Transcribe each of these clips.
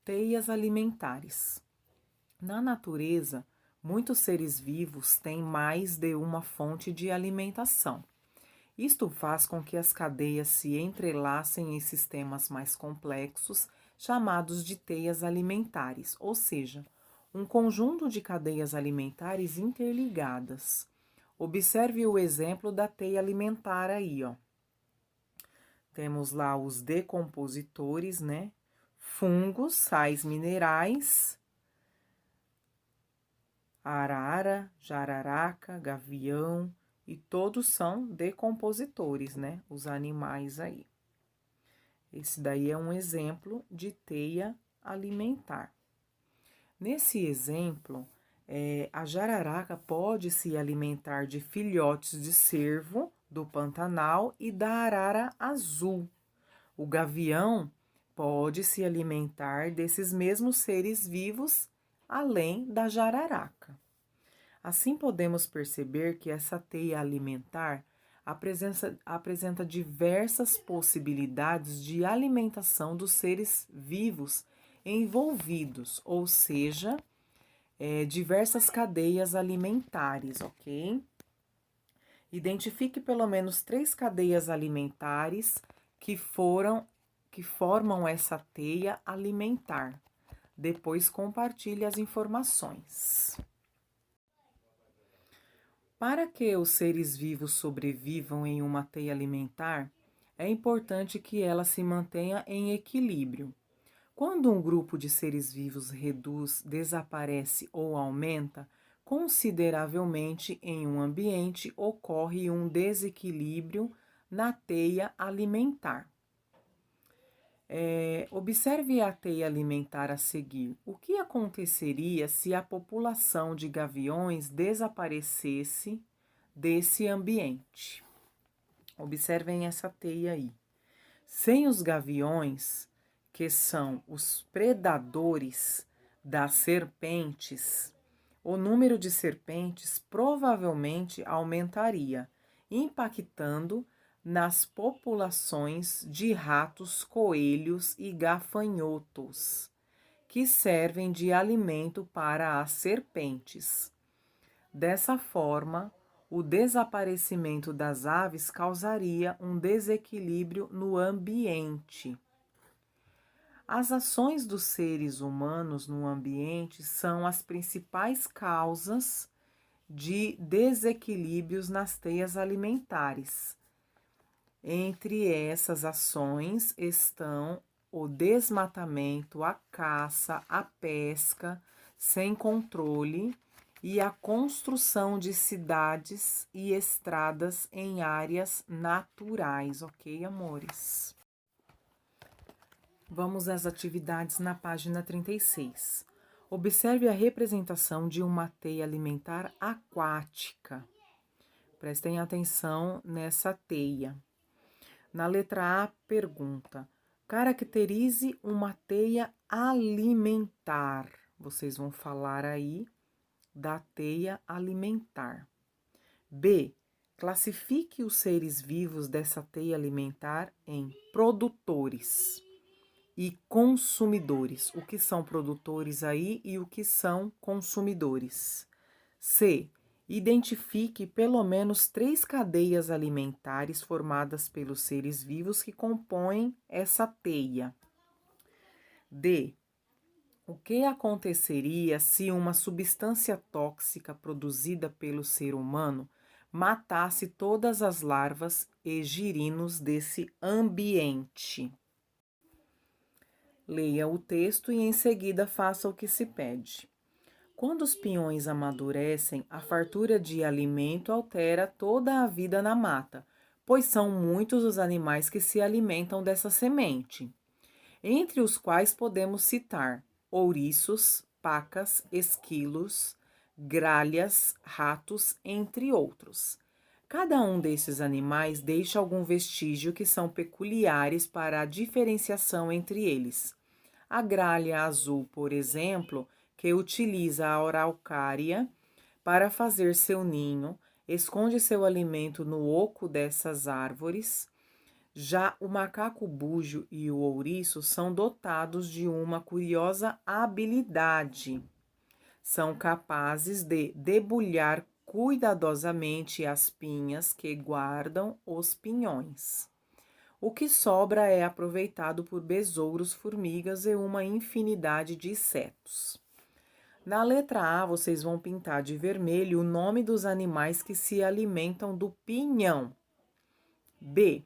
Teias alimentares. Na natureza, muitos seres vivos têm mais de uma fonte de alimentação. Isto faz com que as cadeias se entrelacem em sistemas mais complexos, chamados de teias alimentares, ou seja, um conjunto de cadeias alimentares interligadas. Observe o exemplo da teia alimentar aí, ó. Temos lá os decompositores, né? Fungos, sais minerais, arara, jararaca, gavião, e todos são decompositores, né? Os animais aí. Esse daí é um exemplo de teia alimentar. Nesse exemplo, a jararaca pode se alimentar de filhotes de cervo do Pantanal e da arara azul. O gavião pode se alimentar desses mesmos seres vivos, além da jararaca. Assim, podemos perceber que essa teia alimentar apresenta diversas possibilidades de alimentação dos seres vivos envolvidos, ou seja, diversas cadeias alimentares, ok? Identifique pelo menos 3 cadeias alimentares que formam essa teia alimentar. Depois compartilhe as informações. Para que os seres vivos sobrevivam em uma teia alimentar, é importante que ela se mantenha em equilíbrio. Quando um grupo de seres vivos reduz, desaparece ou aumenta, consideravelmente em um ambiente ocorre um desequilíbrio na teia alimentar. Observe a teia alimentar a seguir. O que aconteceria se a população de gaviões desaparecesse desse ambiente? Observem essa teia aí. Sem os gaviões, que são os predadores das serpentes, o número de serpentes provavelmente aumentaria, impactando nas populações de ratos, coelhos e gafanhotos, que servem de alimento para as serpentes. Dessa forma, o desaparecimento das aves causaria um desequilíbrio no ambiente. As ações dos seres humanos no ambiente são as principais causas de desequilíbrios nas teias alimentares. Entre essas ações estão o desmatamento, a caça, a pesca sem controle e a construção de cidades e estradas em áreas naturais, ok, amores? Vamos às atividades na página 36. Observe a representação de uma teia alimentar aquática. Prestem atenção nessa teia. Na letra A, pergunta: caracterize uma teia alimentar. Vocês vão falar aí da teia alimentar. B, classifique os seres vivos dessa teia alimentar em produtores e consumidores. O que são produtores aí e o que são consumidores? C, identifique pelo menos 3 cadeias alimentares formadas pelos seres vivos que compõem essa teia. D, o que aconteceria se uma substância tóxica produzida pelo ser humano matasse todas as larvas e girinos desse ambiente? Leia o texto e em seguida faça o que se pede. Quando os pinhões amadurecem, a fartura de alimento altera toda a vida na mata, pois são muitos os animais que se alimentam dessa semente, entre os quais podemos citar ouriços, pacas, esquilos, gralhas, ratos, entre outros. Cada um desses animais deixa algum vestígio que são peculiares para a diferenciação entre eles. A gralha azul, por exemplo, que utiliza a araucária para fazer seu ninho, esconde seu alimento no oco dessas árvores. Já o macaco búgio e o ouriço são dotados de uma curiosa habilidade. São capazes de debulhar cuidadosamente as pinhas que guardam os pinhões. O que sobra é aproveitado por besouros, formigas e uma infinidade de insetos. Na letra A, vocês vão pintar de vermelho o nome dos animais que se alimentam do pinhão. B.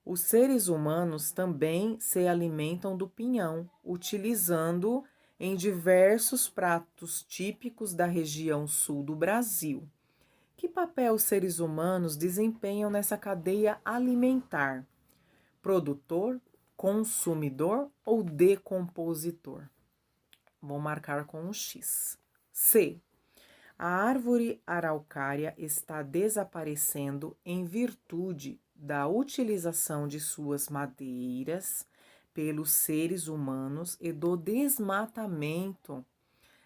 Os seres humanos também se alimentam do pinhão, utilizando em diversos pratos típicos da região sul do Brasil. Que papel os seres humanos desempenham nessa cadeia alimentar? Produtor, consumidor ou decompositor? Vou marcar com um X. C. A árvore araucária está desaparecendo em virtude da utilização de suas madeiras pelos seres humanos e do desmatamento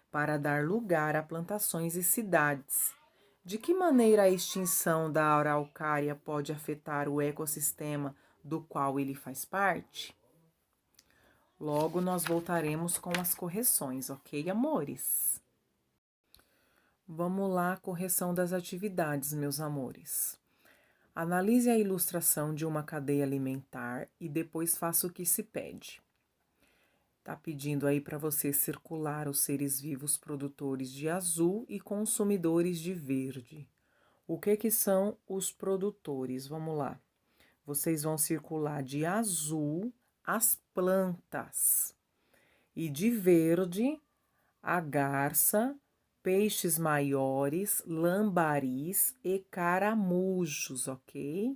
para dar lugar a plantações e cidades. De que maneira a extinção da araucária pode afetar o ecossistema do qual ele faz parte? Logo, nós voltaremos com as correções, ok, amores? Vamos lá, correção das atividades, meus amores. Analise a ilustração de uma cadeia alimentar e depois faça o que se pede. Tá pedindo aí para você circular os seres vivos produtores de azul e consumidores de verde. O que são os produtores? Vamos lá. Vocês vão circular de azul as plantas e de verde a garça, peixes maiores, lambaris e caramujos, ok?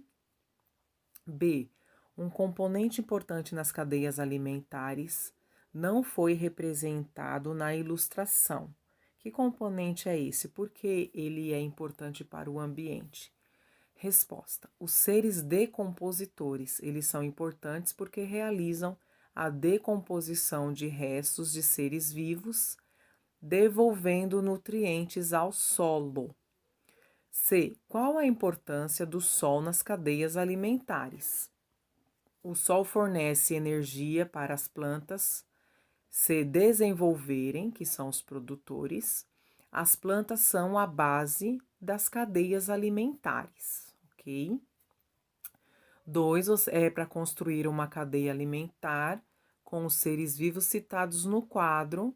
B. Um componente importante nas cadeias alimentares não foi representado na ilustração. Que componente é esse? Por que ele é importante para o ambiente? Resposta: os seres decompositores, eles são importantes porque realizam a decomposição de restos de seres vivos, devolvendo nutrientes ao solo. C. Qual a importância do sol nas cadeias alimentares? O sol fornece energia para as plantas se desenvolverem, que são os produtores. As plantas são a base das cadeias alimentares, ok? 2 é para construir uma cadeia alimentar com os seres vivos citados no quadro,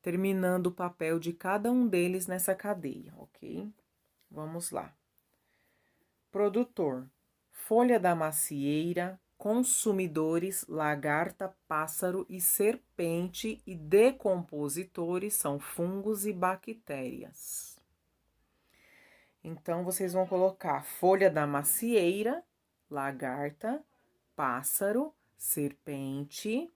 terminando o papel de cada um deles nessa cadeia, ok? Vamos lá. Produtor: folha da macieira, consumidores, lagarta, pássaro e serpente, e decompositores são fungos e bactérias. Então, vocês vão colocar folha da macieira, lagarta, pássaro, serpente,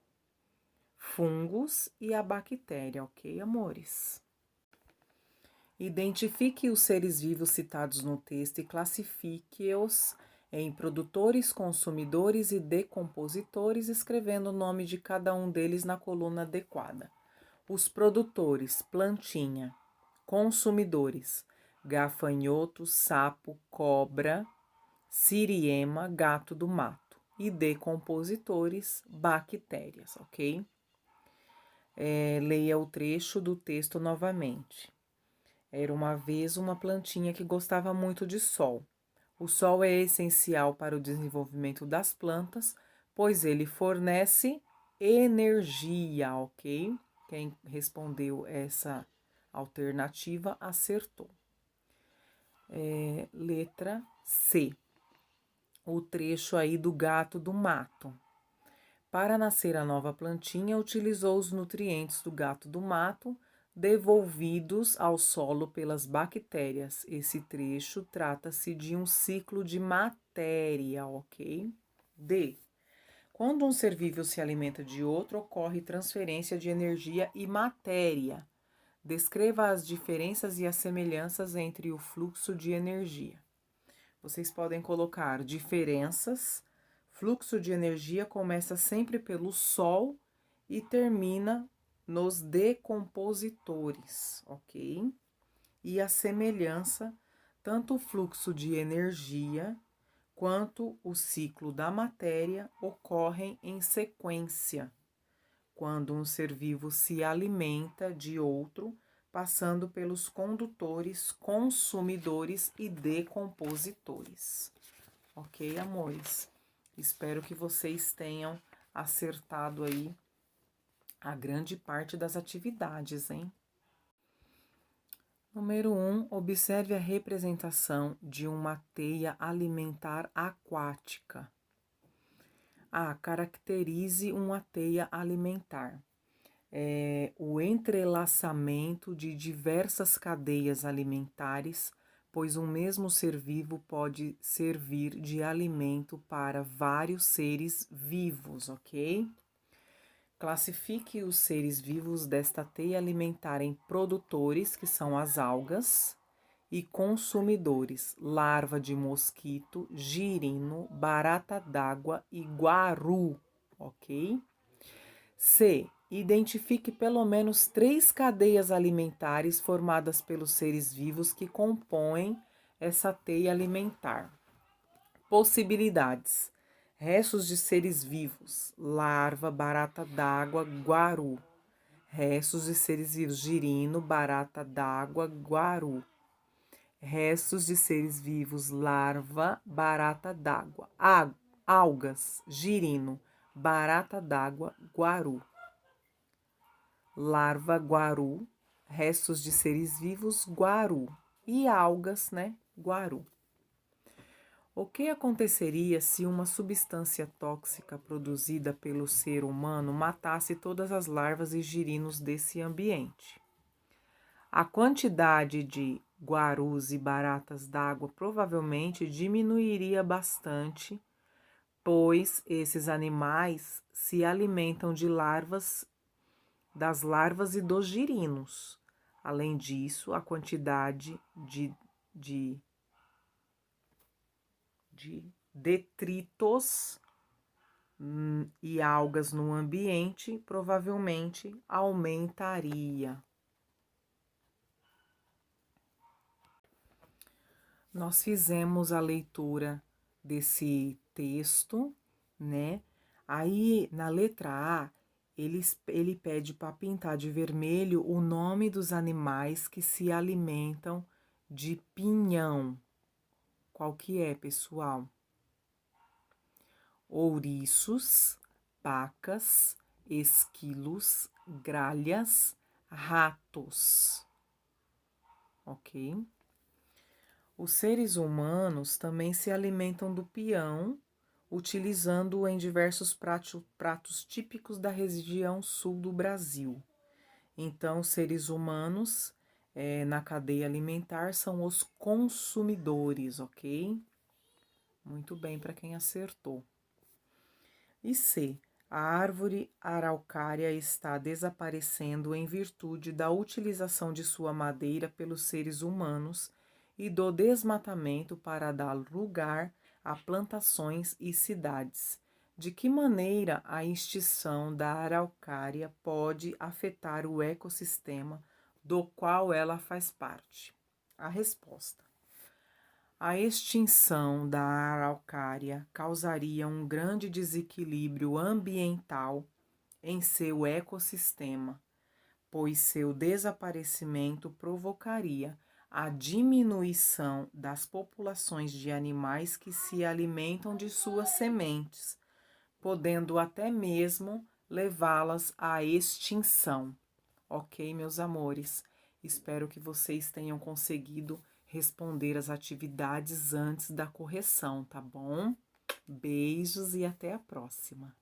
fungos e a bactéria, ok, amores? Identifique os seres vivos citados no texto e classifique-os em produtores, consumidores e decompositores, escrevendo o nome de cada um deles na coluna adequada. Os produtores: plantinha. Consumidores: gafanhoto, sapo, cobra, siriema, gato do mato. E decompositores: bactérias, ok? Leia o trecho do texto novamente. Era uma vez uma plantinha que gostava muito de sol. O sol é essencial para o desenvolvimento das plantas, pois ele fornece energia, ok? Quem respondeu essa alternativa acertou. Letra C. O trecho aí do gato do mato. Para nascer a nova plantinha, utilizou os nutrientes do gato do mato, devolvidos ao solo pelas bactérias. Esse trecho trata-se de um ciclo de matéria, ok? D. Quando um ser vivo se alimenta de outro, ocorre transferência de energia e matéria. Descreva as diferenças e as semelhanças entre o fluxo de energia. Vocês podem colocar diferenças. Fluxo de energia começa sempre pelo Sol e termina nos decompositores, ok? E a semelhança, tanto o fluxo de energia quanto o ciclo da matéria ocorrem em sequência, quando um ser vivo se alimenta de outro, passando pelos condutores, consumidores e decompositores. Ok, amores? Espero que vocês tenham acertado aí a grande parte das atividades, hein? Número 1, observe a representação de uma teia alimentar aquática. A. Caracterize uma teia alimentar. O entrelaçamento de diversas cadeias alimentares, pois um mesmo ser vivo pode servir de alimento para vários seres vivos, ok? Classifique os seres vivos desta teia alimentar em produtores, que são as algas, e consumidores, larva de mosquito, girino, barata d'água e guaru, ok? C. Identifique pelo menos 3 cadeias alimentares formadas pelos seres vivos que compõem essa teia alimentar. Possibilidades: restos de seres vivos, larva, barata d'água, guaru. Restos de seres vivos, girino, barata d'água, guaru. Restos de seres vivos, larva, barata d'água. Algas, girino, barata d'água, guaru. Larva, guaru. Restos de seres vivos, guaru. E algas, né? Guaru. O que aconteceria se uma substância tóxica produzida pelo ser humano matasse todas as larvas e girinos desse ambiente? A quantidade de guarus e baratas d'água provavelmente diminuiria bastante, pois esses animais se alimentam de das larvas e dos girinos. Além disso, a quantidade de detritos e algas no ambiente provavelmente aumentaria. Nós fizemos a leitura desse texto, né? Aí, na letra A, ele pede para pintar de vermelho o nome dos animais que se alimentam de pinhão. Qual que é, pessoal? Ouriços, pacas, esquilos, gralhas, ratos. Ok? Os seres humanos também se alimentam do peão, utilizando-o em diversos pratos típicos da região sul do Brasil. Então, os seres humanos na cadeia alimentar são os consumidores, ok? Muito bem para quem acertou. E C. A árvore araucária está desaparecendo em virtude da utilização de sua madeira pelos seres humanos e do desmatamento para dar lugar a plantações e cidades. De que maneira a extinção da araucária pode afetar o ecossistema do qual ela faz parte? A resposta: a extinção da araucária causaria um grande desequilíbrio ambiental em seu ecossistema, pois seu desaparecimento provocaria a diminuição das populações de animais que se alimentam de suas sementes, podendo até mesmo levá-las à extinção. Ok, meus amores? Espero que vocês tenham conseguido responder as atividades antes da correção, tá bom? Beijos e até a próxima!